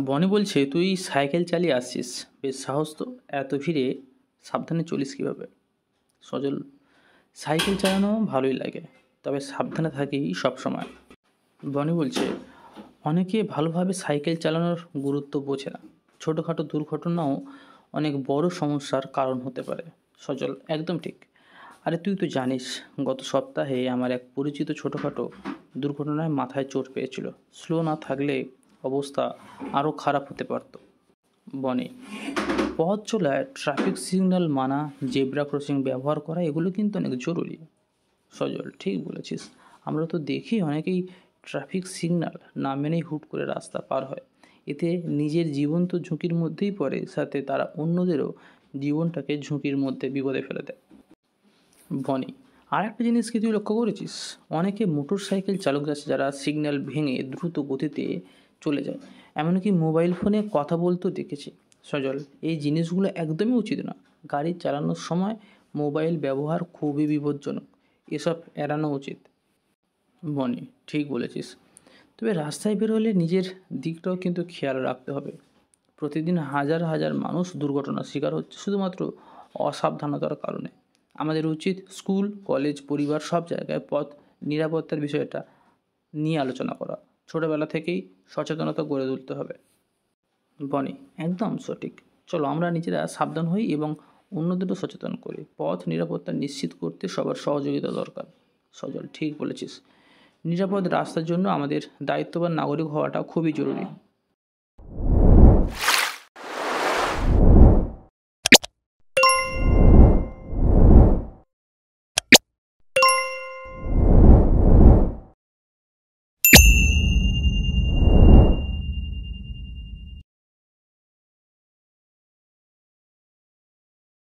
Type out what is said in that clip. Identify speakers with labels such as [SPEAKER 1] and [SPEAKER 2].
[SPEAKER 1] বনি বলছে, তুই সাইকেল চালিয়ে আসছিস, বেশ সাহস তো। এত ভিড়ে সাবধানে চলিস কীভাবে? সজল, সাইকেল চালানো ভালোই লাগে, তবে সাবধানে থাকি সব সময়। বনি বলছে, অনেকে ভালোভাবে সাইকেল চালানোর গুরুত্ব বোঝে না। ছোটোখাটো দুর্ঘটনাও অনেক বড় সমস্যার কারণ হতে পারে। সজল, একদম ঠিক। আরে তুই তো জানিস, গত সপ্তাহে আমার এক পরিচিত ছোটোখাটো দুর্ঘটনায় মাথায় চোট পেয়েছিল। স্লো না থাকলে অবস্থা আরও খারাপ হতে পারত। বনি, পথ চলায় ট্রাফিক সিগন্যাল মানা, জেব্রা ক্রসিং ব্যবহার করা, এগুলো কিন্তু অনেক জরুরি। সজল, ঠিক বলেছিস। আমরা তো দেখি অনেকেই ট্রাফিক সিগন্যাল না মেনেই হুট করে রাস্তা পার হয়। এতে নিজের জীবন তো ঝুঁকির মধ্যেই পড়ে, সাথে তারা অন্যদেরও জীবনটাকে ঝুঁকির মধ্যে বিপদে ফেলে দেয়। বনি, আর একটা জিনিস কি তুই লক্ষ্য করেছিস? অনেকে মোটর সাইকেল চালক আছে যারা সিগন্যাল ভেঙে দ্রুত গতিতে চলে যায়, এমনকি মোবাইল ফোনে কথা বলতেও দেখেছি। সজল, এই জিনিসগুলো একদমই উচিত না। গাড়ি চালানোর সময় মোবাইল ব্যবহার খুবই বিপজ্জনক, এসব এড়ানো উচিত। বনি, ঠিক বলেছিস। তবে রাস্তায় বেরোলে নিজের দিকটাও কিন্তু খেয়াল রাখতে হবে। প্রতিদিন হাজার হাজার মানুষ দুর্ঘটনার শিকার হচ্ছে শুধুমাত্র অসাবধানতার কারণে। আমাদের উচিত স্কুল, কলেজ, পরিবার সব জায়গায় পথ নিরাপত্তার বিষয়টা নিয়ে আলোচনা করা। ছোটোবেলা থেকেই সচেতনতা গড়ে তুলতে হবে। বনি, একদম সঠিক। চলো আমরা নিজেরা সাবধান হই এবং অন্যদেরও সচেতন করি। পথ নিরাপত্তা নিশ্চিত করতে সবার সহযোগিতা দরকার। সজল, ঠিক বলেছিস। নিরাপদ রাস্তার জন্য আমাদের দায়িত্ববান নাগরিক হওয়াটা খুবই জরুরি।